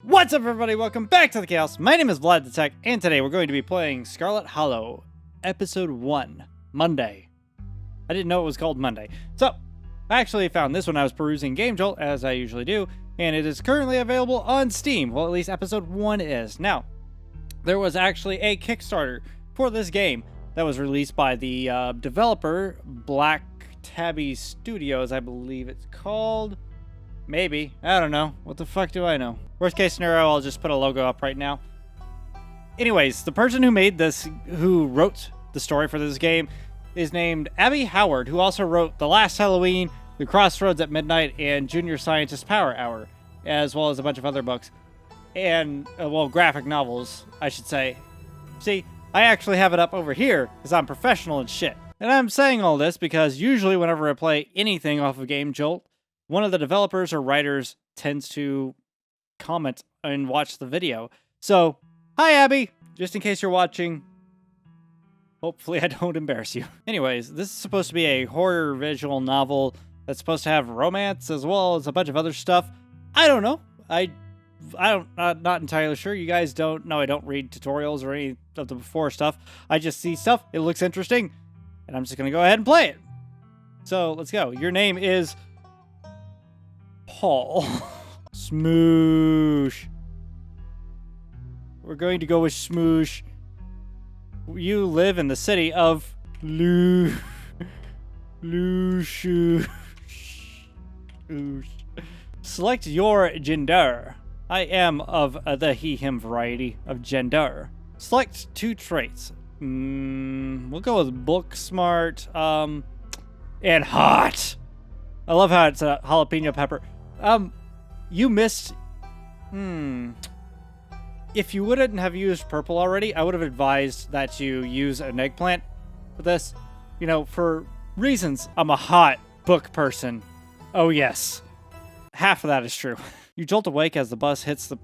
What's up, everybody? Welcome back to the Chaos. My name is Vlad the-tek, and today we're going to be playing Scarlet Hollow, Episode 1, Monday. I didn't know it was called Monday. So, I actually found this when I was perusing Game Jolt, as I usually do, and it is currently available on Steam. Well, at least Episode 1 is. Now, there was actually a Kickstarter for this game that was released by the developer, Black Tabby Studios, I believe it's called. Maybe. I don't know. What the fuck do I know? Worst case scenario, I'll just put a logo up right now. Anyways, the person who made this, who wrote the story for this game, is named Abby Howard, who also wrote The Last Halloween, The Crossroads at Midnight, and Junior Scientist Power Hour, as well as a bunch of other books. And, well, graphic novels, I should say. See, I actually have it up over here, because I'm professional and shit. And I'm saying all this because usually whenever I play anything off of Game Jolt, one of the developers or writers tends to comment and watch the video. So, hi Abby! Just in case you're watching, hopefully I don't embarrass you. Anyways, this is supposed to be a horror visual novel that's supposed to have romance as well as a bunch of other stuff. I don't know. Not entirely sure. You guys don't know. I don't read tutorials or any of the before stuff. I just see stuff. It looks interesting. And I'm just going to go ahead and play it. So, let's go. Your name is Paul. Smoosh. We're going to go with Smoosh. You live in the city of Select your gender. I am of the he/him variety of gender. Select two traits. We'll go with book smart, and hot. I love how it's a jalapeno pepper. You missed... If you wouldn't have used purple already, I would have advised that you use an eggplant for this. You know, for reasons. I'm a hot book person. Oh, yes. Half of that is true. You jolt awake as the bus hits the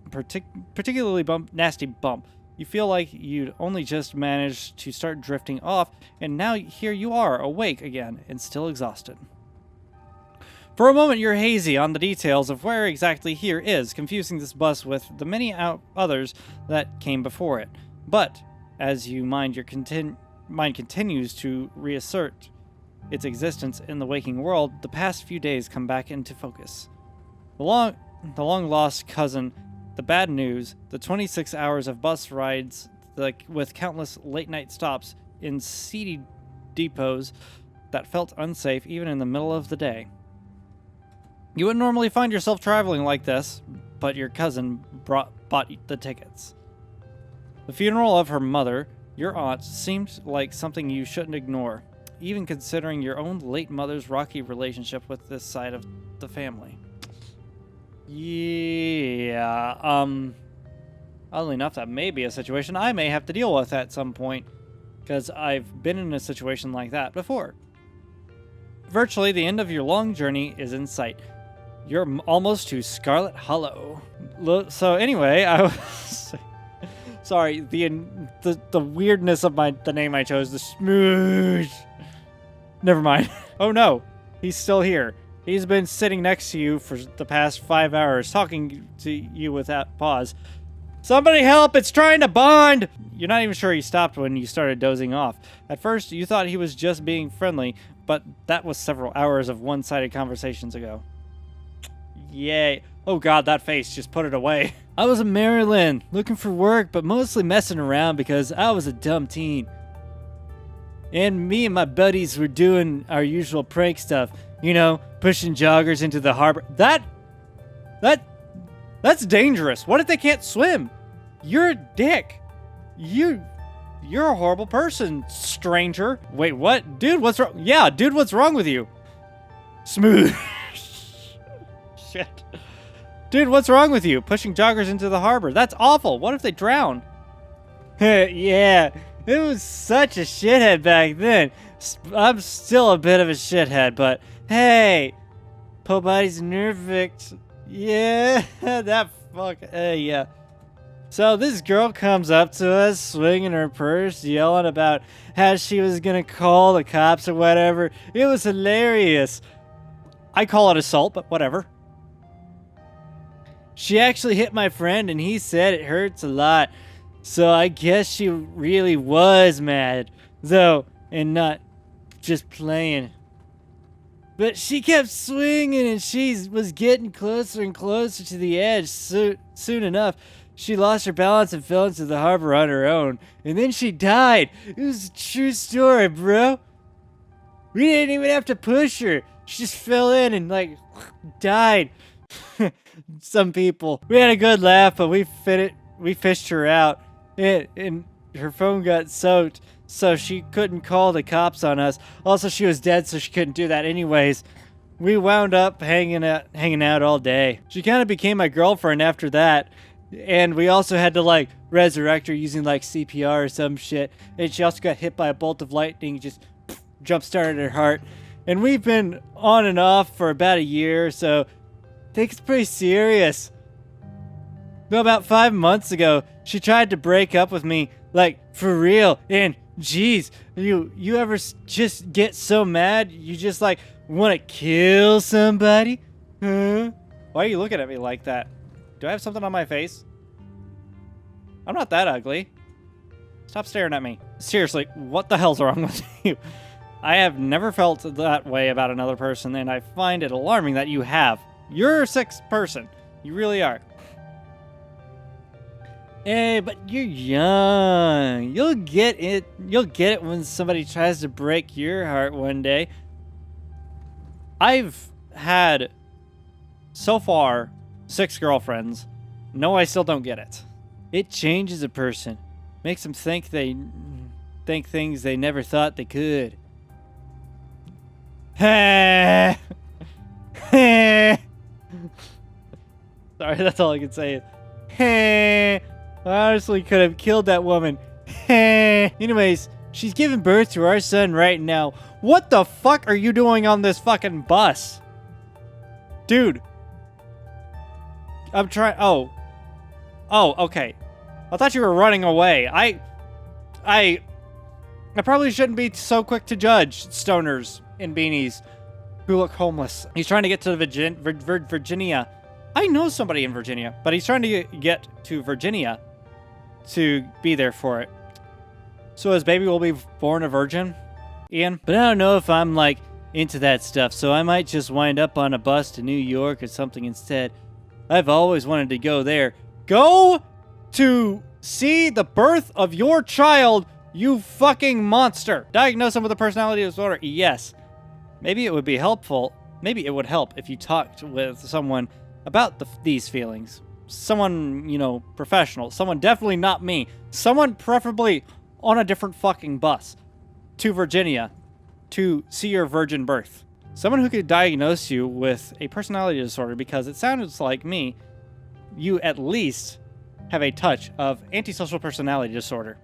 particularly nasty bump. You feel like you'd only just managed to start drifting off, and now here you are, awake again, and still exhausted. For a moment, you're hazy on the details of where exactly here is, confusing this bus with the many others that came before it. But, as your mind continues to reassert its existence in the waking world, the past few days come back into focus. The long-lost cousin, the bad news, the 26 hours of bus rides with countless late-night stops in seedy depots that felt unsafe even in the middle of the day. You wouldn't normally find yourself traveling like this, but your cousin bought the tickets. The funeral of her mother, your aunt, seemed like something you shouldn't ignore, even considering your own late mother's rocky relationship with this side of the family. Yeah, oddly enough, that may be a situation I may have to deal with at some point, because I've been in a situation like that before. Virtually, the end of your long journey is in sight. You're almost to Scarlet Hollow. So anyway, I was... Sorry, the weirdness of the name I chose, the Smoosh. Never mind. Oh no, he's still here. He's been sitting next to you for the past 5 hours, talking to you without pause. Somebody help, it's trying to bond! You're not even sure he stopped when you started dozing off. At first, you thought he was just being friendly, but that was several hours of one-sided conversations ago. Yay. Oh god, that face, just put it away. I was in Maryland, looking for work, but mostly messing around because I was a dumb teen. And me and my buddies were doing our usual prank stuff. You know, pushing joggers into the harbor. That's dangerous. What if they can't swim? You're a dick. You're a horrible person, stranger. Wait, what? Dude, what's wrong? Yeah, dude, what's wrong with you? Smooth. Shit. Dude, what's wrong with you? Pushing joggers into the harbor. That's awful. What if they drown? Yeah, it was such a shithead back then. I'm still a bit of a shithead, but hey, Pobody's nervous. Yeah, that fuck. Yeah. So this girl comes up to us, swinging her purse, yelling about how she was gonna call the cops or whatever. It was hilarious. I call it assault, but whatever. She actually hit my friend and he said it hurts a lot. So I guess she really was mad, though, and not just playing. But she kept swinging and she was getting closer and closer to the edge. Soon enough, she lost her balance and fell into the harbor on her own. And then she died. It was a true story, bro. We didn't even have to push her. She just fell in and, like, died. Some people. We had a good laugh, but we fished her out. And her phone got soaked, so she couldn't call the cops on us. Also, she was dead, so she couldn't do that anyways. We wound up hanging out all day. She kind of became my girlfriend after that. And we also had to, like, resurrect her using, like, CPR or some shit. And she also got hit by a bolt of lightning, just jump-started her heart. And we've been on and off for about a year, so I think it's pretty serious. No, about 5 months ago, she tried to break up with me, like, for real. And, geez, you ever just get so mad you just, like, want to kill somebody? Huh? Why are you looking at me like that? Do I have something on my face? I'm not that ugly. Stop staring at me. Seriously, what the hell's wrong with you? I have never felt that way about another person, and I find it alarming that you have. You're a sick person. You really are. Hey, but you're young. You'll get it. You'll get it when somebody tries to break your heart one day. I've had, so far, 6 girlfriends. No, I still don't get it. It changes a person. Makes them think things they never thought they could. Sorry, that's all I can say. I honestly could have killed that woman. Anyways, she's giving birth to our son right now. What the fuck are you doing on this fucking bus? Dude. I'm trying. Oh, okay. I thought you were running away. I probably shouldn't be so quick to judge stoners in beanies who look homeless. He's trying to get to Virginia. I know somebody in Virginia, but he's trying to get to Virginia to be there for it. So his baby will be born a virgin, Ian. But I don't know if I'm, like, into that stuff, so I might just wind up on a bus to New York or something instead. I've always wanted to go there. Go to see the birth of your child, you fucking monster. Diagnose him with a personality disorder. Yes. Maybe it would be helpful. Maybe it would help if you talked with someone about these feelings. Someone, you know, professional. Someone definitely not me. Someone preferably on a different fucking bus to Virginia to see your virgin birth. Someone who could diagnose you with a personality disorder, because it sounds like me, you at least have a touch of antisocial personality disorder.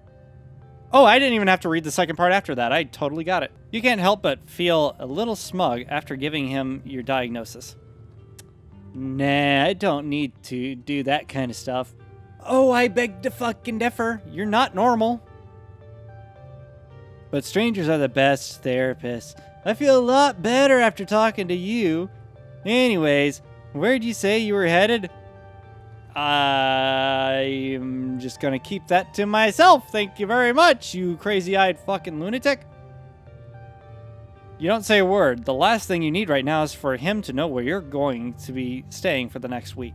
Oh, I didn't even have to read the second part after that. I totally got it. You can't help but feel a little smug after giving him your diagnosis. Nah, I don't need to do that kind of stuff. Oh, I beg to fucking differ. You're not normal. But strangers are the best therapists. I feel a lot better after talking to you. Anyways, where'd you say you were headed? I'm just gonna keep that to myself. Thank you very much, you crazy-eyed fucking lunatic. You don't say a word. The last thing you need right now is for him to know where you're going to be staying for the next week.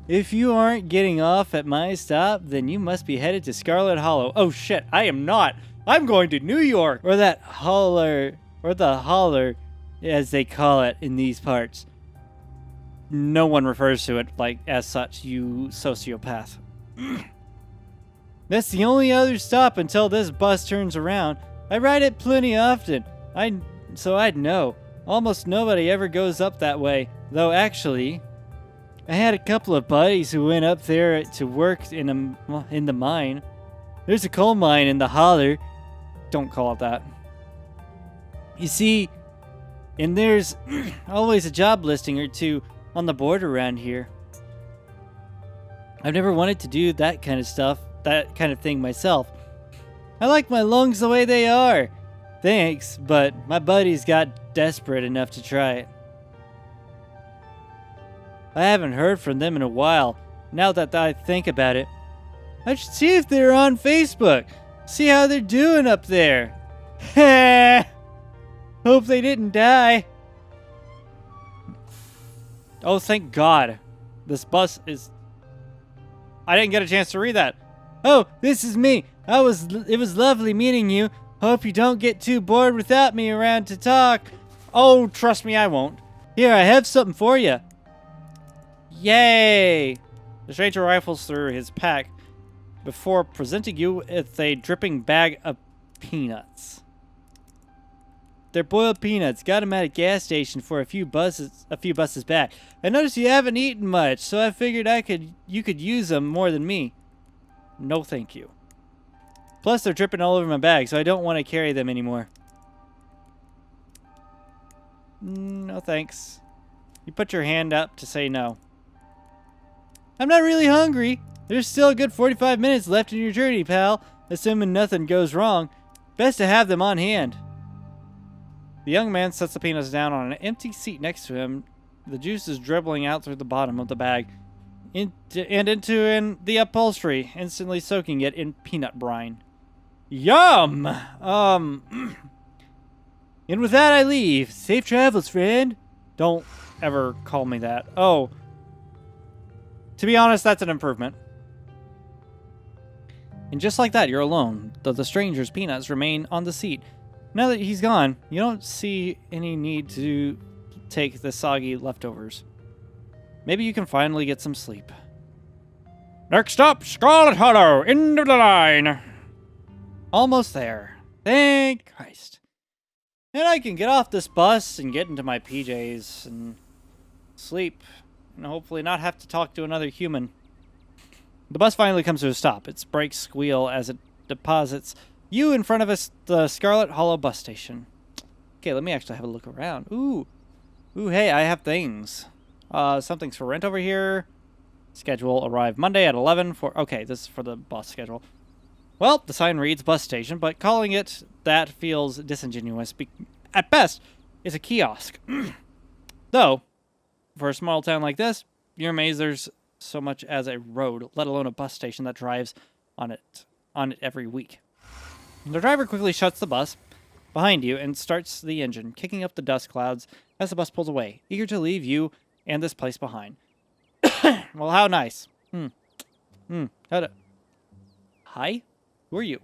If you aren't getting off at my stop, then you must be headed to Scarlet Hollow. Oh shit, I am not. I'm going to New York. Or that holler, or the holler, as they call it in these parts. No one refers to it like as such, you sociopath. That's the only other stop until this bus turns around. I ride it plenty often, so I'd know. Almost nobody ever goes up that way, though actually, I had a couple of buddies who went up there to work in the mine. There's a coal mine in the holler. Don't call it that. You see, and there's always a job listing or two on the board around here. I've never wanted to do that kind of stuff, that kind of thing myself. I like my lungs the way they are. Thanks, but my buddies got desperate enough to try it. I haven't heard from them in a while. Now that I think about it, I should see if they're on Facebook. See how they're doing up there. Hope they didn't die. Oh, thank God. This bus is... I didn't get a chance to read that. Oh, this is me. It was lovely meeting you. Hope you don't get too bored without me around to talk. Oh, trust me, I won't. Here, I have something for you. Yay! The stranger rifles through his pack before presenting you with a dripping bag of peanuts. They're boiled peanuts. Got them at a gas station for a few buses back. I noticed you haven't eaten much, so I figured you could use them more than me. No, thank you. Plus, they're dripping all over my bag, so I don't want to carry them anymore. No, thanks. You put your hand up to say no. I'm not really hungry. There's still a good 45 minutes left in your journey, pal. Assuming nothing goes wrong. Best to have them on hand. The young man sets the peanuts down on an empty seat next to him. The juice is dribbling out through the bottom of the bag into the upholstery, instantly soaking it in peanut brine. Yum! And with that, I leave. Safe travels, friend. Don't ever call me that. Oh. To be honest, that's an improvement. And just like that, you're alone, though the stranger's peanuts remain on the seat. Now that he's gone, you don't see any need to take the soggy leftovers. Maybe you can finally get some sleep. Next up, Scarlet Hollow, end of the line. Almost there. Thank Christ. And I can get off this bus and get into my PJs and sleep. And hopefully not have to talk to another human. The bus finally comes to a stop. Its brakes squeal as it deposits you in front of the Scarlet Hollow bus station. Okay, let me actually have a look around. Ooh, hey, I have things. Something's for rent over here. Schedule arrive Monday at 11 for... Okay, this is for the bus schedule. Well, the sign reads bus station, but calling it that feels disingenuous. At best, it's a kiosk. Though, for a small town like this, you're amazed there's so much as a road, let alone a bus station that drives on it every week. The driver quickly shuts the bus behind you and starts the engine, kicking up the dust clouds as the bus pulls away, eager to leave you and this place behind. Well, how nice. Hi? Who are you?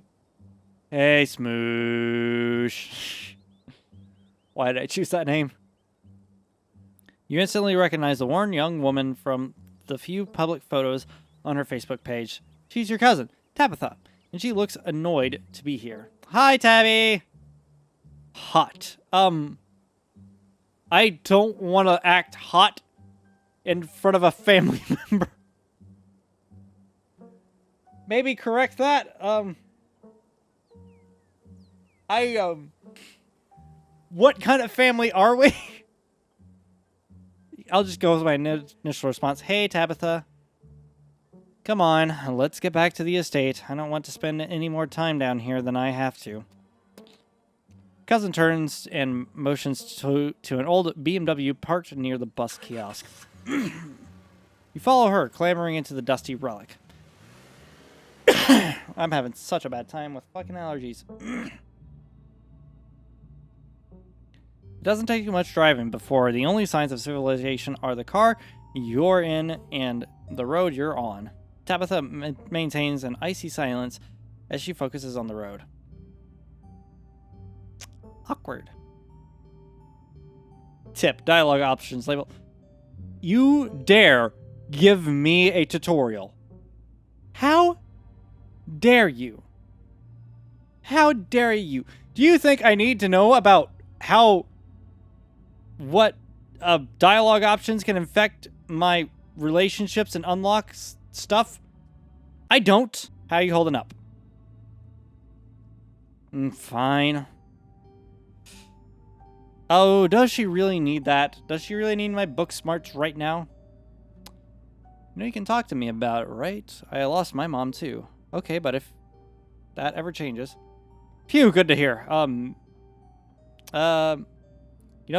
Hey, Smoosh. Why did I choose that name? You instantly recognize the worn young woman from the few public photos on her Facebook page. She's your cousin, Tabitha, and she looks annoyed to be here. Hi, Tabby! Hot. I don't want to act hot in front of a family member. Maybe correct that. What kind of family are we? I'll just go with my initial response. Hey, Tabitha. Come on, let's get back to the estate. I don't want to spend any more time down here than I have to. Cousin turns and motions to an old BMW parked near the bus kiosk. You follow her, clambering into the dusty relic. I'm having such a bad time with fucking allergies. It doesn't take you much driving before the only signs of civilization are the car you're in and the road you're on. Tabitha maintains an icy silence as she focuses on the road. Awkward. Tip, dialogue options, label. You dare give me a tutorial. How dare you? How dare you? Do you think I need to know about what dialogue options can affect my relationships and unlock stuff? I don't. How are you holding up? Fine. Oh, does she really need that? Does she really need my book smarts right now? You know you can talk to me about it, right? I lost my mom too. Okay, but if that ever changes. Phew, good to hear. You know,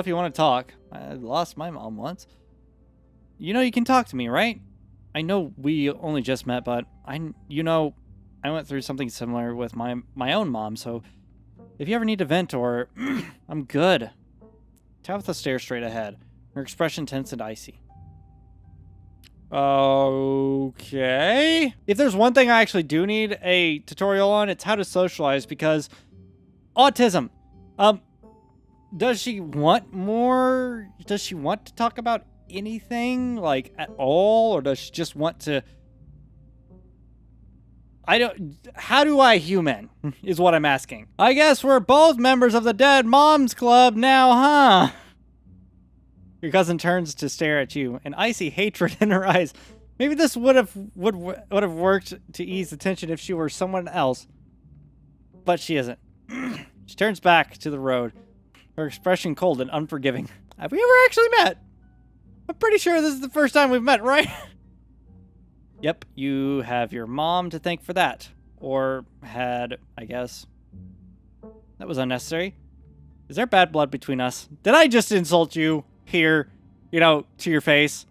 if you want to talk, I lost my mom once. you know you can talk to me, right? I know we only just met, but I went through something similar with my own mom, so if you ever need to vent or I'm good. Tabitha stares straight ahead, her expression tense and icy. Okay. If there's one thing I actually do need a tutorial on, it's how to socialize, because autism. Does she want more? Does she want to talk about anything, like, at all? Or does she just want to... How do I human, is what I'm asking. I guess we're both members of the Dead Moms Club now, huh? Your cousin turns to stare at you, an icy hatred in her eyes. Maybe this would have worked to ease the tension if she were someone else. But she isn't. She turns back to the road, her expression cold and unforgiving. Have we ever actually met? I'm pretty sure this is the first time we've met, right? Yep, you have your mom to thank for that. Or had, I guess. That was unnecessary. Is there bad blood between us? Did I just insult you here, to your face?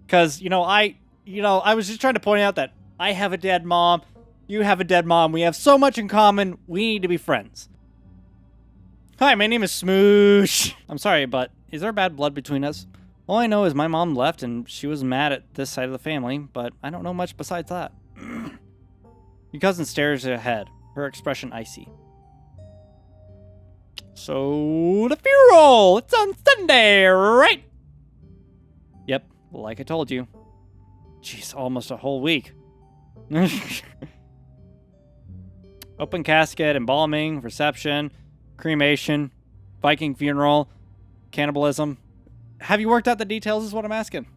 Because, I was just trying to point out that I have a dead mom. You have a dead mom. We have so much in common. We need to be friends. Hi, my name is Smoosh. I'm sorry, but is there bad blood between us? All I know is my mom left and she was mad at this side of the family, but I don't know much besides that. Your cousin stares ahead, her expression icy. So, the funeral! It's on Sunday, right? Yep, like I told you. Jeez, almost a whole week. Open casket, embalming, reception, cremation, Viking funeral, cannibalism. Have you worked out the details is what I'm asking.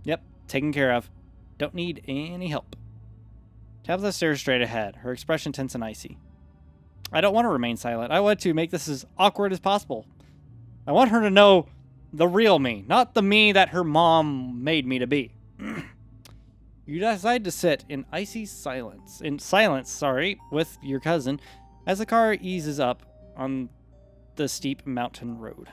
Yep, taken care of. Don't need any help. Tabitha stares straight ahead, her expression tense and icy. I don't want to remain silent. I want to make this as awkward as possible. I want her to know the real me, not the me that her mom made me to be. You decide to sit in silence, with your cousin as the car eases up on the steep mountain road.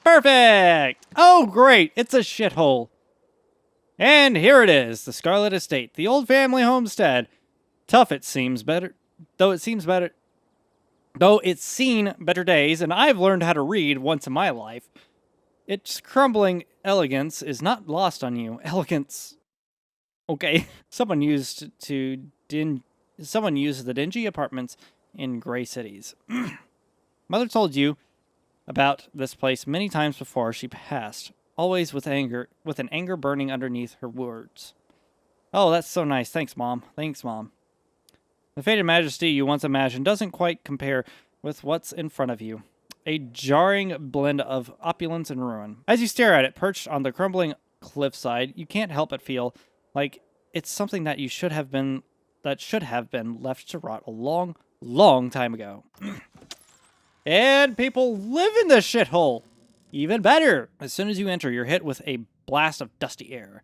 Perfect! Oh, great! It's a shithole. And here it is, the Scarlet Estate, the old family homestead. Tough, it seems better. Though it's seen better days, and I've learned how to read once in my life. Its crumbling elegance is not lost on you. Elegance. Okay. Someone used the dingy apartments in gray cities. Mother told you about this place many times before she passed, always with an anger burning underneath her words. Oh, that's so nice. Thanks, Mom. Thanks, Mom. The faded majesty you once imagined doesn't quite compare with what's in front of you. A jarring blend of opulence and ruin. As you stare at it, perched on the crumbling cliffside, you can't help but feel like it's something that should have been left to rot a long, long time ago. And people live in this shithole. Even better. As soon as you enter, you're hit with a blast of dusty air.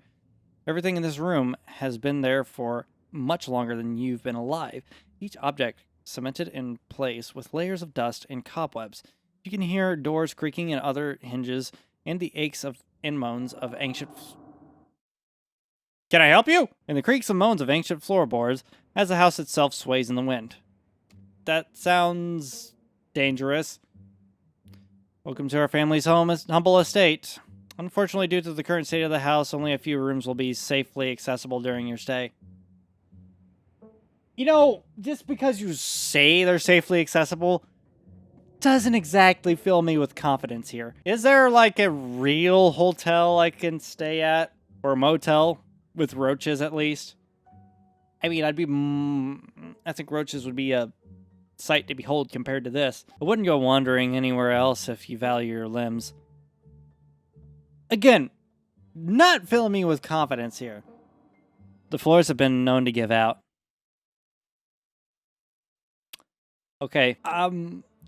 Everything in this room has been there for much longer than you've been alive. Each object cemented in place with layers of dust and cobwebs. You can hear doors creaking and other hinges and the aches and moans of ancient... Can I help you? And the creaks and moans of ancient floorboards as the house itself sways in the wind. That sounds... dangerous. Welcome to our family's humble estate. Unfortunately, due to the current state of the house, only a few rooms will be safely accessible during your stay. Just because you say they're safely accessible doesn't exactly fill me with confidence here. Is there like a real hotel I can stay at? Or a motel? With roaches at least? I mean, I think roaches would be a sight to behold compared to this. I wouldn't go wandering anywhere else if you value your limbs. Again, not filling me with confidence here. The floors have been known to give out. Okay,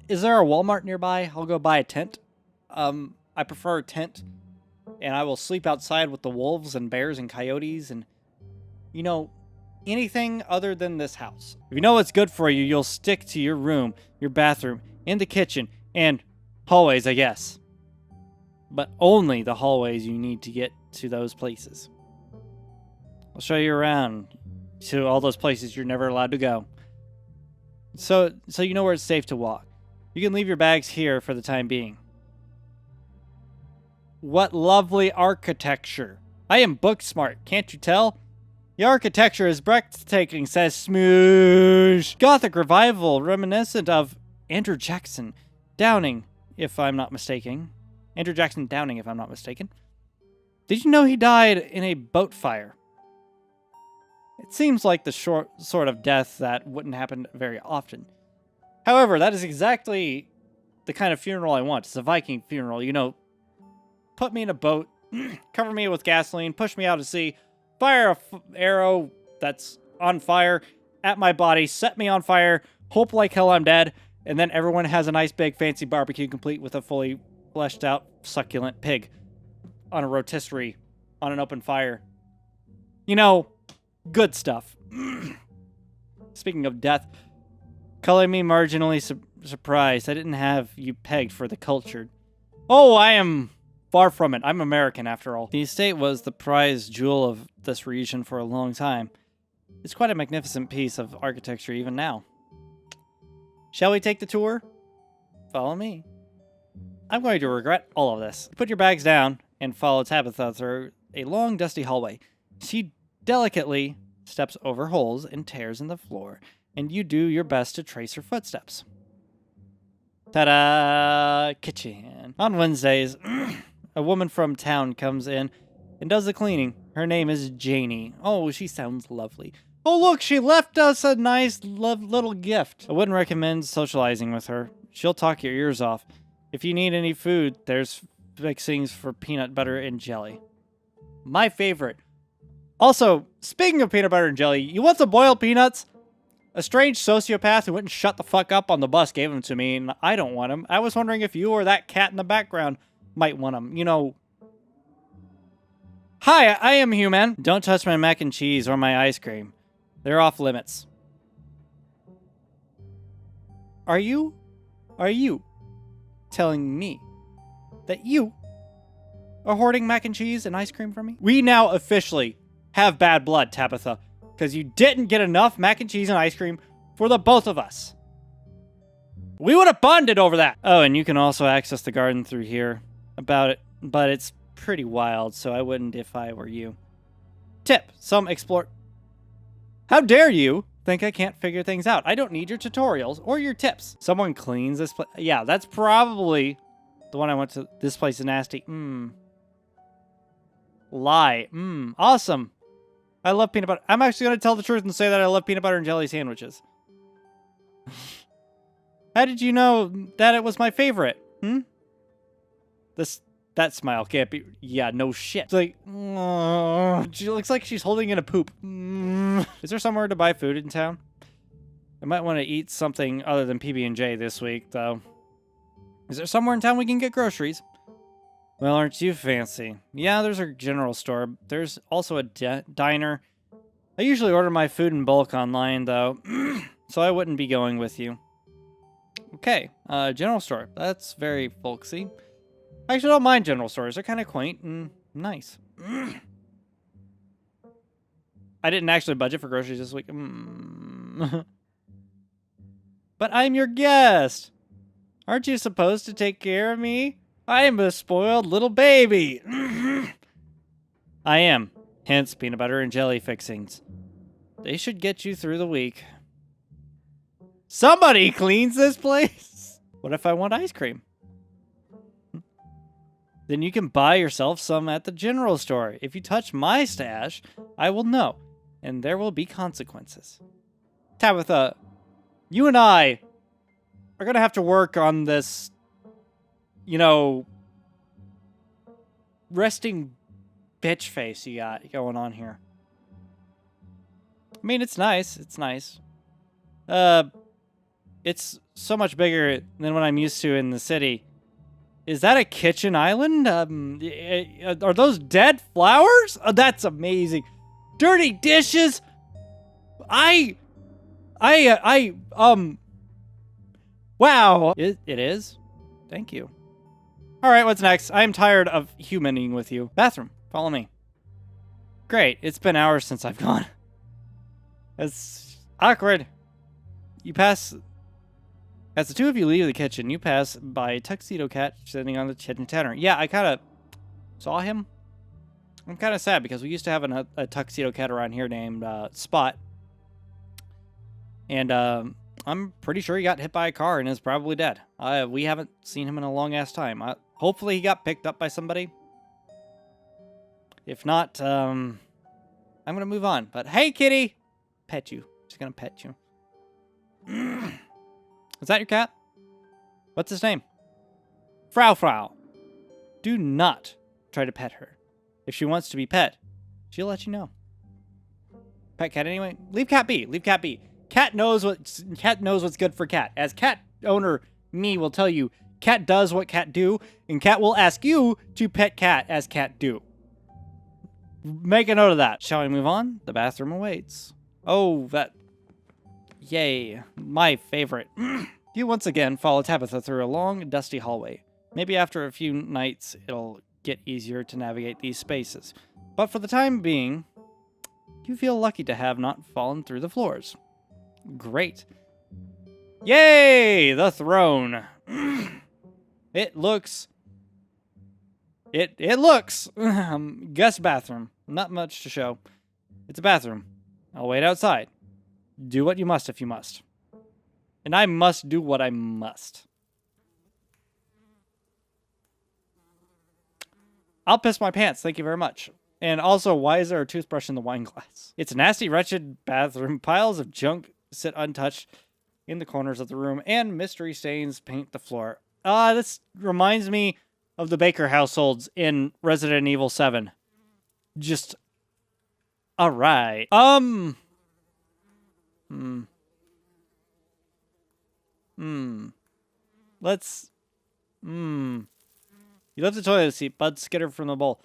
is there a Walmart nearby? I'll go buy a tent. I prefer a tent, and I will sleep outside with the wolves and bears and coyotes and, anything other than this house. If you know what's good for you, you'll stick to your room, your bathroom, and the kitchen, and hallways, I guess. but only the hallways you need to get to those places. I'll show you around to all those places you're never allowed to go. So you know where it's safe to walk. You can leave your bags here for the time being. What lovely architecture. I am book smart, can't you tell? The architecture is breathtaking, says Smoosh. Gothic revival reminiscent of Andrew Jackson Downing, if I'm not mistaken. Andrew Jackson Downing, if I'm not mistaken. Did you know he died in a boat fire? It seems like the sort of death that wouldn't happen very often. However, that is exactly the kind of funeral I want. It's a Viking funeral, you know. Put me in a boat, cover me with gasoline, push me out to sea, fire a arrow that's on fire at my body, set me on fire, hope like hell I'm dead, and then everyone has a nice big fancy barbecue complete with a fully fleshed out succulent pig on a rotisserie on an open fire. You know, good stuff. Speaking of death, calling me marginally surprised. I didn't have you pegged for the cultured. Oh, I am far from it. I'm American, after all. The estate was the prized jewel of this region for a long time. It's quite a magnificent piece of architecture even now. Shall we take the tour? Follow me. I'm going to regret all of this. Put your bags down and follow Tabitha through a long, dusty hallway. She delicately steps over holes and tears in the floor, and you do your best to trace her footsteps. Ta-da! Kitchen. On Wednesdays, a woman from town comes in and does the cleaning. Her name is Janie. Oh, she sounds lovely. Oh, look, she left us a nice little gift. I wouldn't recommend socializing with her. She'll talk your ears off. If you need any food, there's fixings for peanut butter and jelly. My favorite. Also, speaking of peanut butter and jelly, you want some boiled peanuts? A strange sociopath who wouldn't shut the fuck up on the bus gave them to me, and I don't want them. I was wondering if you or that cat in the background might want them. You know. Hi, I am human. Don't touch my mac and cheese or my ice cream. They're off limits. Are you telling me that you are hoarding mac and cheese and ice cream from me? We now officially have bad blood, Tabitha, because you didn't get enough mac and cheese and ice cream for the both of us. We would have bonded over that. Oh, and you can also access the garden through here. But it's pretty wild, so I wouldn't if I were you. Tip, some explore... How dare you think I can't figure things out? I don't need your tutorials or your tips. Someone cleans this place. Yeah, that's probably the one I went to. This place is nasty. Lie. Awesome. I love peanut butter. I'm actually going to tell the truth and say that I love peanut butter and jelly sandwiches. How did you know that it was my favorite? That smile can't be... Yeah, no shit. It's like... She looks like she's holding in a poop. Is there somewhere to buy food in town? I might want to eat something other than PB&J this week, though. Is there somewhere in town we can get groceries? Well, aren't you fancy? Yeah, there's a general store. There's also a diner. I usually order my food in bulk online, though, so I wouldn't be going with you. Okay, general store. That's very folksy. I actually don't mind general stores. They're kind of quaint and nice. I didn't actually budget for groceries this week. But I'm your guest. Aren't you supposed to take care of me? I am a spoiled little baby. I am. Hence peanut butter and jelly fixings. They should get you through the week. Somebody cleans this place. What if I want ice cream? Then you can buy yourself some at the general store. If you touch my stash, I will know, and there will be consequences. Tabitha, you and I are going to have to work on this, you know, resting bitch face you got going on here. I mean, it's nice. It's nice. It's so much bigger than what I'm used to in the city. Is that a kitchen island? Are those dead flowers? Oh, that's amazing. Dirty dishes. Wow. It is? Thank you. All right, what's next? I am tired of humaning with you. Bathroom. Follow me. Great. It's been hours since I've gone. It's awkward. You pass... As the two of you leave the kitchen, you pass by a tuxedo cat sitting on the kitchen counter. Yeah, I kind of saw him. I'm kind of sad because we used to have a tuxedo cat around here named Spot. And I'm pretty sure he got hit by a car and is probably dead. We haven't seen him in a long-ass time. Hopefully he got picked up by somebody. If not, I'm going to move on. But hey, kitty! Pet you. Just going to pet you. Is that your cat? What's his name? Frau. Do not try to pet her. If she wants to be pet, she'll let you know. Pet cat anyway? Leave cat be. Leave cat be. Cat knows what's good for cat. As cat owner, me will tell you, cat does what cat do, and cat will ask you to pet cat as cat do. Make a note of that. Shall we move on? The bathroom awaits. Oh, that... Yay. My favorite. You once again follow Tabitha through a long, dusty hallway. Maybe after a few nights, it'll get easier to navigate these spaces. But for the time being, you feel lucky to have not fallen through the floors. Great. Yay! The throne. It looks... It looks... guest bathroom. Not much to show. It's a bathroom. I'll wait outside. Do what you must if you must. And I must do what I must. I'll piss my pants, thank you very much. And also, why is there a toothbrush in the wine glass? It's a nasty, wretched bathroom. Piles of junk sit untouched in the corners of the room, and mystery stains paint the floor. This reminds me of the Baker households in Resident Evil 7. Just... Alright. Let's... You left the toilet seat. Bud skittered from the bowl.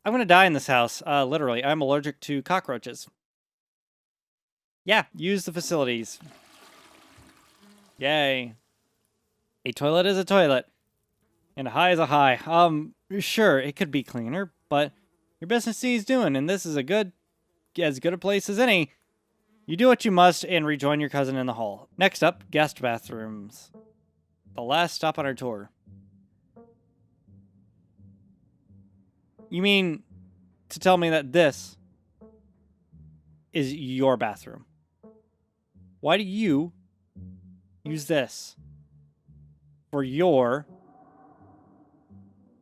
I'm gonna die in this house. Literally. I'm allergic to cockroaches. Yeah, use the facilities. Yay. A toilet is a toilet. And a high is a high. Sure, it could be cleaner, but your business needs doing, and this is as good a place as any. You do what you must and rejoin your cousin in the hall. Next up, guest bathrooms. The last stop on our tour. You mean to tell me that this is your bathroom? Why do you use this for your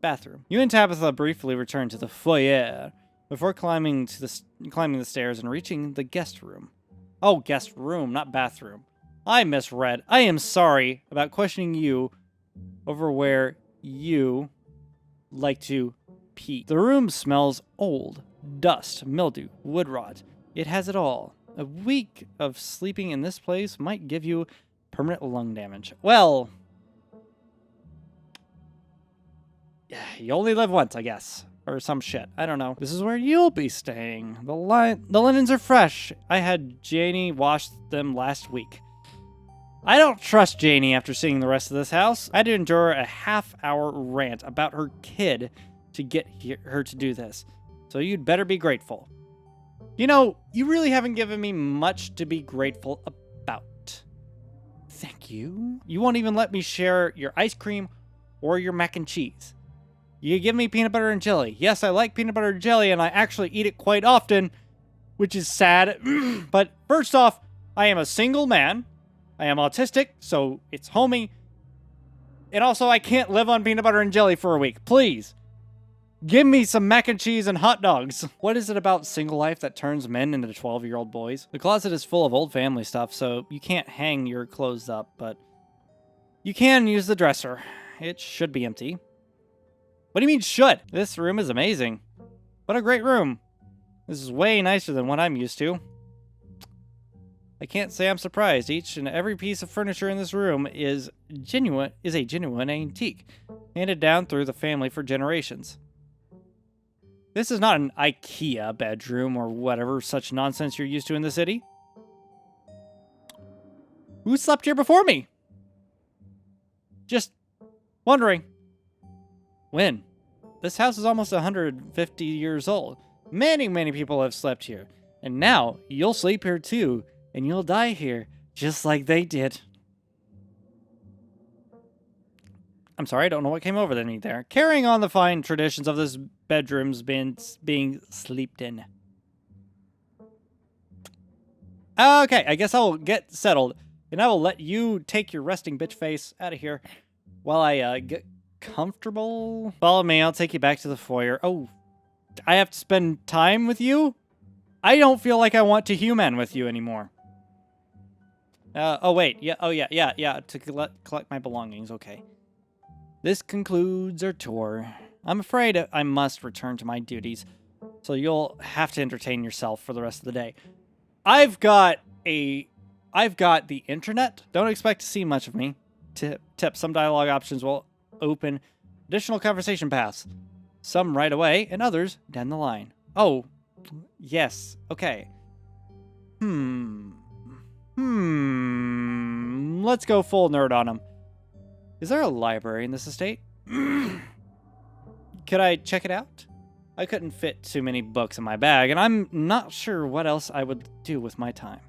bathroom? You and Tabitha briefly return to the foyer before climbing the stairs and reaching the guest room. Oh, guest room, not bathroom. I misread. I am sorry about questioning you over where you like to pee. The room smells old. Dust, mildew, wood rot. It has it all. A week of sleeping in this place might give you permanent lung damage. Well, you only live once, I guess. Or some shit. I don't know. This is where you'll be staying. The linens are fresh. I had Janie wash them last week. I don't trust Janie after seeing the rest of this house. I had to endure a half-hour rant about her kid to get her to do this. So you'd better be grateful. You know, you really haven't given me much to be grateful about. Thank you. You won't even let me share your ice cream or your mac and cheese. You give me peanut butter and jelly. Yes, I like peanut butter and jelly, and I actually eat it quite often, which is sad. But first off, I am a single man. I am autistic, so it's homey. And also, I can't live on peanut butter and jelly for a week. Please, give me some mac and cheese and hot dogs. What is it about single life that turns men into 12-year-old boys? The closet is full of old family stuff, so you can't hang your clothes up, but you can use the dresser. It should be empty. What do you mean should? This room is amazing. What a great room. This is way nicer than what I'm used to. I can't say I'm surprised. Each and every piece of furniture in this room is a genuine antique, handed down through the family for generations. This is not an IKEA bedroom or whatever such nonsense you're used to in the city. Who slept here before me? Just wondering. When? This house is almost 150 years old. Many, many people have slept here. And now, you'll sleep here too, and you'll die here, just like they did. I'm sorry, I don't know what came over me there. Carrying on the fine traditions of this bedroom's being slept in. Okay, I guess I'll get settled, and I will let you take your resting bitch face out of here while I get comfortable. Follow me, I'll take you back to the foyer. Oh, I have to spend time with you? I don't feel like I want to human with you anymore. Oh wait, yeah, oh yeah, to collect my belongings, okay. This concludes our tour. I'm afraid I must return to my duties, so you'll have to entertain yourself for the rest of the day. I've got the internet. Don't expect to see much of me. Tip, some dialogue options will open additional conversation paths. Some right away, and others down the line. Oh, yes, okay. Let's go full nerd on him. Is there a library in this estate? Could I check it out? I couldn't fit too many books in my bag, and I'm not sure what else I would do with my time.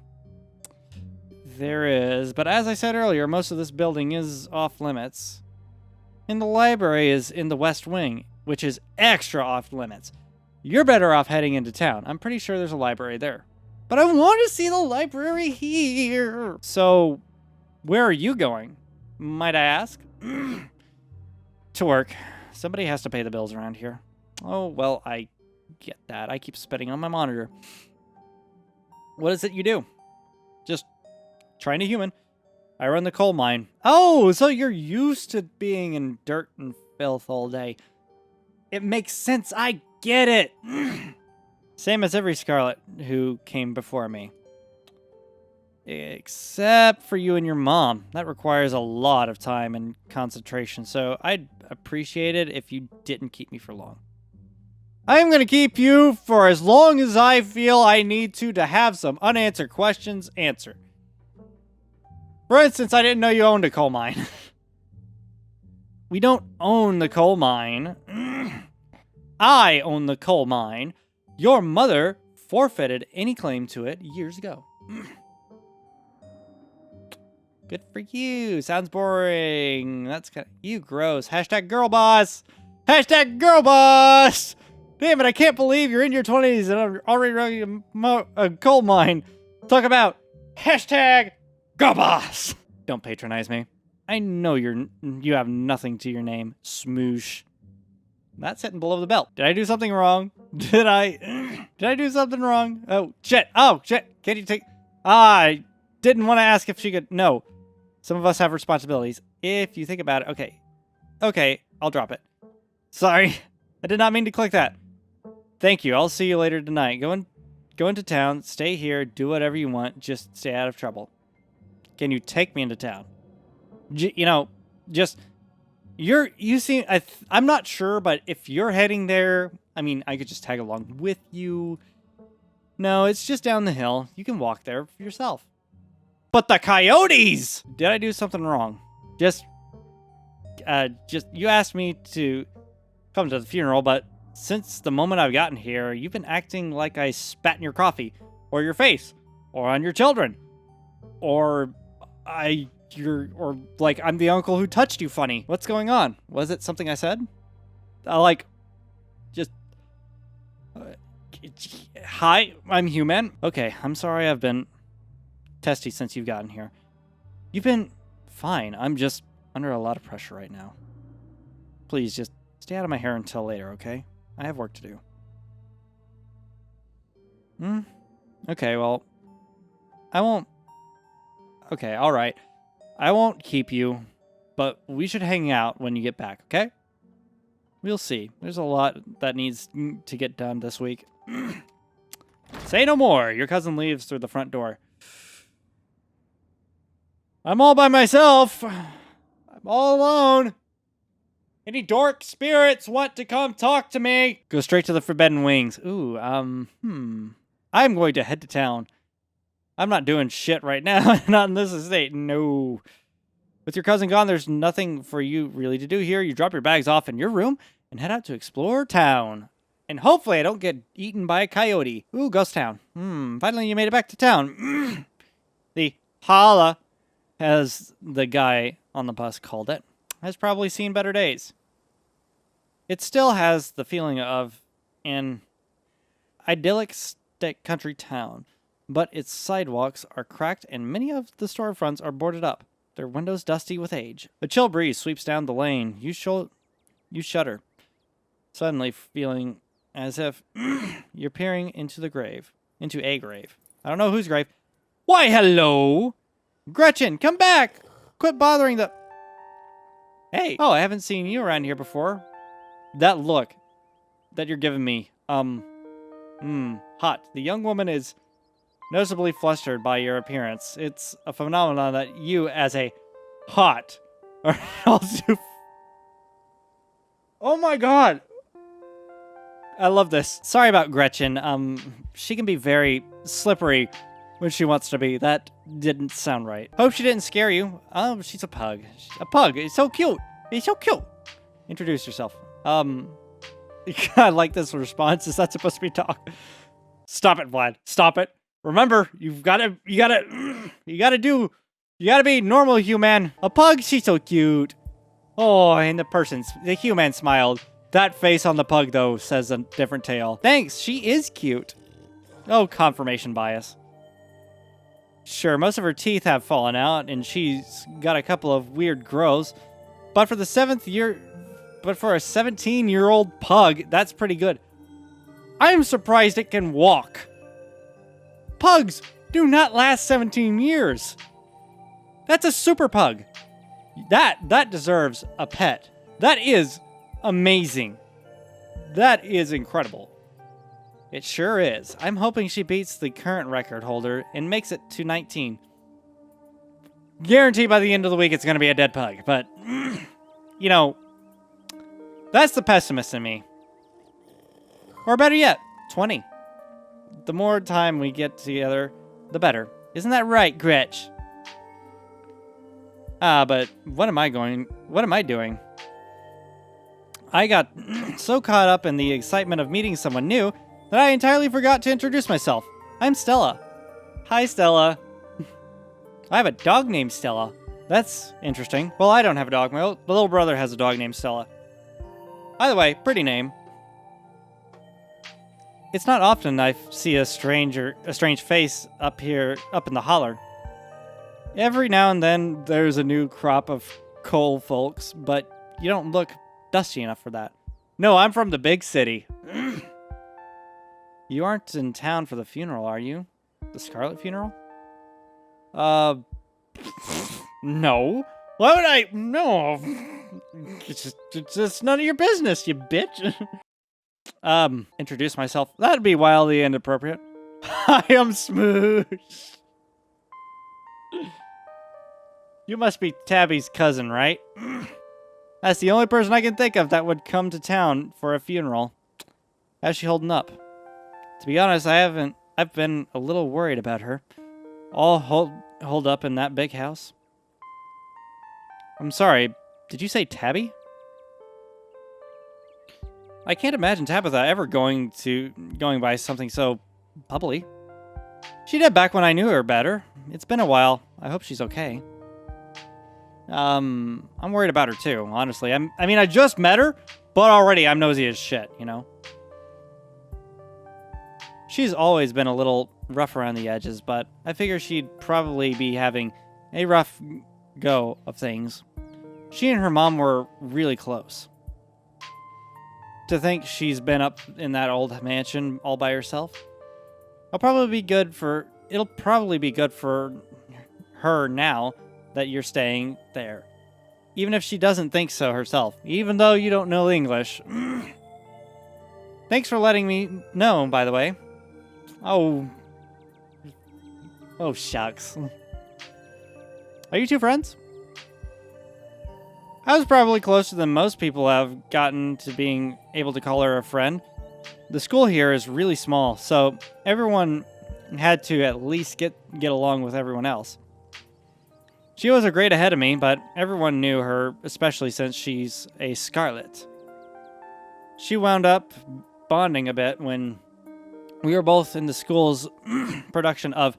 There is, but as I said earlier, most of this building is off limits. And the library is in the West Wing, which is extra off limits. You're better off heading into town. I'm pretty sure there's a library there. But I want to see the library here. So, where are you going? Might I ask? To work. Somebody has to pay the bills around here. Oh, well, I get that. I keep spitting on my monitor. What is it you do? Just trying to human. I run the coal mine. Oh, so you're used to being in dirt and filth all day. It makes sense. I get it. Same as every Scarlet who came before me. Except for you and your mom. That requires a lot of time and concentration, so I'd appreciate it if you didn't keep me for long. I'm going to keep you for as long as I feel I need to have some unanswered questions answered. For instance, I didn't know you owned a coal mine. We don't own the coal mine. I own the coal mine. Your mother forfeited any claim to it years ago. Good for you. Sounds boring. That's kind of... You gross. Hashtag girl boss. Hashtag girl boss. Damn it, I can't believe you're in your 20s and I'm already running a coal mine. Talk about hashtag girl boss. Don't patronize me. I know you have nothing to your name, smoosh. That's hitting below the belt. Did I do something wrong? Did I do something wrong? Oh, shit. Oh, shit. Can you take... I didn't want to ask if she could... No. Some of us have responsibilities. If you think about it. Okay. Okay, I'll drop it. Sorry. I did not mean to click that. Thank you. I'll see you later tonight. Go into town. Stay here. Do whatever you want. Just stay out of trouble. Can you take me into town? You seem... I'm not sure, but if you're heading there... I mean, I could just tag along with you. No, it's just down the hill. You can walk there for yourself. But the coyotes! Did I do something wrong? You asked me to come to the funeral, but since the moment I've gotten here, you've been acting like I spat in your coffee, or your face, or on your children, or like I'm the uncle who touched you funny. What's going on? Was it something I said? Hi, I'm human. Okay, I'm sorry I've been testy since you've gotten here. You've been fine. I'm just under a lot of pressure right now. Please, just stay out of my hair until later, okay? I have work to do. Okay, well, I won't... Okay, alright. I won't keep you, but we should hang out when you get back, okay? We'll see. There's a lot that needs to get done this week. Say no more. Your cousin leaves through the front door. I'm all by myself. I'm all alone. Any dork spirits want to come talk to me? Go straight to the Forbidden Wings. Ooh, I'm going to head to town. I'm not doing shit right now. Not in this estate. No. With your cousin gone, there's nothing for you really to do here. You drop your bags off in your room and head out to explore town. And hopefully I don't get eaten by a coyote. Ooh, ghost town. Finally you made it back to town. The holla, as the guy on the bus called it, has probably seen better days. It still has the feeling of an idyllic country town, but its sidewalks are cracked and many of the storefronts are boarded up, their windows dusty with age. A chill breeze sweeps down the lane. You shudder, suddenly feeling as if you're peering into a grave. I don't know whose grave. Why, hello! Gretchen, come back! Quit bothering the... Hey! Oh, I haven't seen you around here before. That look that you're giving me, hot. The young woman is noticeably flustered by your appearance. It's a phenomenon that you, as a hot, are also... Oh my god! I love this. Sorry about Gretchen. She can be very slippery when she wants to be. That didn't sound right. Hope she didn't scare you. She's a pug. A pug. It's so cute. It's so cute. Introduce yourself. I like this response. Is that supposed to be talk? Stop it, Vlad. Stop it. Remember, you gotta be normal human. A pug, she's so cute. Oh, and the human smiled. That face on the pug, though, says a different tale. Thanks, she is cute. Oh, confirmation bias. Sure, most of her teeth have fallen out, and she's got a couple of weird growths. But for a 17-year-old pug, that's pretty good. I'm surprised it can walk. Pugs do not last 17 years. That's a super pug. That deserves a pet. That is amazing. That is incredible. It sure is. I'm hoping she beats the current record holder and makes it to 19. Guaranteed by the end of the week it's going to be a dead pug. But, you know, that's the pessimist in me. Or better yet, 20. The more time we get together, the better. Isn't that right, Gretch? But what am I doing? I got so caught up in the excitement of meeting someone new that I entirely forgot to introduce myself. I'm Stella. Hi, Stella. I have a dog named Stella. That's interesting. Well, I don't have a dog. My little brother has a dog named Stella. By the way, pretty name. It's not often I see a strange face up in the holler. Every now and then there's a new crop of coal folks, but you don't look dusty enough for that. No, I'm from the big city. You aren't in town for the funeral, are you? The Scarlet funeral? No. Why would I? No. It's just none of your business, you bitch. Introduce myself. That'd be wildly inappropriate. I am Smoosh. You must be Tabby's cousin, right? That's the only person I can think of that would come to town for a funeral. How's she holding up? To be honest, I've been a little worried about her. All holed up in that big house. I'm sorry, did you say Tabby? I can't imagine Tabitha ever going by something so bubbly. She did back when I knew her better. It's been a while. I hope she's okay. I'm worried about her too, honestly. I mean, I just met her, but already I'm nosy as shit, you know? She's always been a little rough around the edges, but I figure she'd probably be having a rough go of things. She and her mom were really close. To think she's been up in that old mansion all by herself. It'll probably be good for her now that you're staying there. Even if she doesn't think so herself. Even though you don't know English. Thanks for letting me know, by the way. Oh, shucks. Are you two friends? I was probably closer than most people have gotten to being able to call her a friend. The school here is really small, so everyone had to at least get along with everyone else. She was a grade ahead of me, but everyone knew her, especially since she's a Scarlet. She wound up bonding a bit when we were both in the school's production of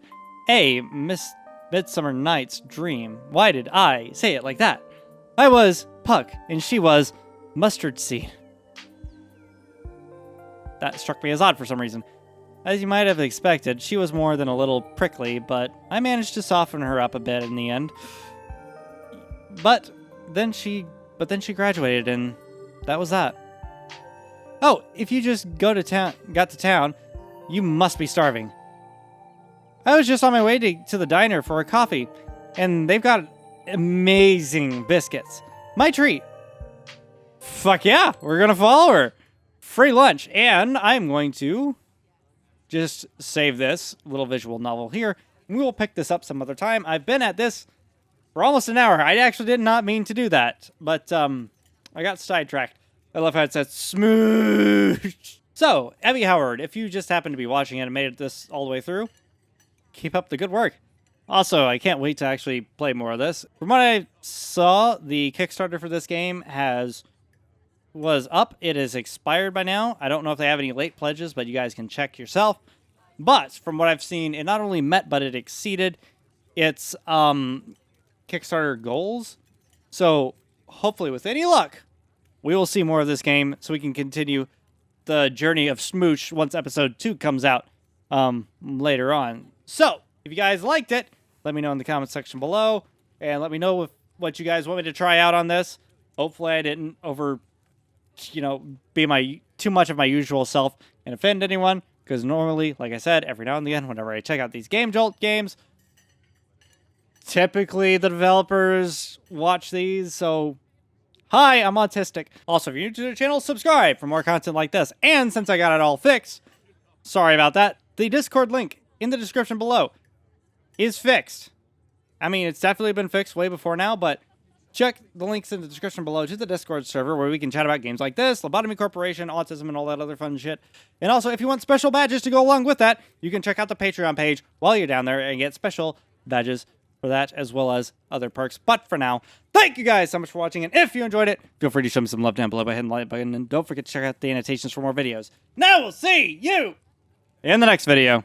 A Midsummer Night's Dream. Why did I say it like that? I was Puck, and she was Mustard Seed. That struck me as odd for some reason. As you might have expected, she was more than a little prickly, but I managed to soften her up a bit in the end. But then she graduated, and that was that. Oh, if you just got to town, you must be starving. I was just on my way to the diner for a coffee, and they've got amazing biscuits. My treat. Fuck yeah, we're gonna follow her. Free lunch, and I'm going to just save this little visual novel here. We will pick this up some other time. I've been at this for almost an hour. I actually did not mean to do that, but I got sidetracked. I love how it says smooch. So, Abby Howard, if you just happen to be watching it and made it this all the way through, keep up the good work. Also, I can't wait to actually play more of this. From what I saw, the Kickstarter for this game was up. It is expired by now. I don't know if they have any late pledges, but you guys can check yourself. But from what I've seen, it not only met, but it exceeded its Kickstarter goals. So hopefully with any luck, we will see more of this game so we can continue the journey of Smooch once episode 2 comes out later on. So if you guys liked it, let me know in the comment section below, and let me know what you guys want me to try out on this. Hopefully I didn't be too much of my usual self and offend anyone, because normally, like I said, every now and then, whenever I check out these Game Jolt games, typically the developers watch these, so hi, I'm autistic. Also, if you're new to the channel, subscribe for more content like this. And since I got it all fixed, sorry about that, the Discord link in the description below is fixed. I mean, it's definitely been fixed way before now, but check the links in the description below to the Discord server where we can chat about games like this, Lobotomy Corporation, autism, and all that other fun shit. And also, if you want special badges to go along with that, you can check out the Patreon page while you're down there and get special badges for that, as well as other perks. But for now, thank you guys so much for watching, and if you enjoyed it, feel free to show me some love down below by hitting the like button, and don't forget to check out the annotations for more videos. Now we'll see you in the next video.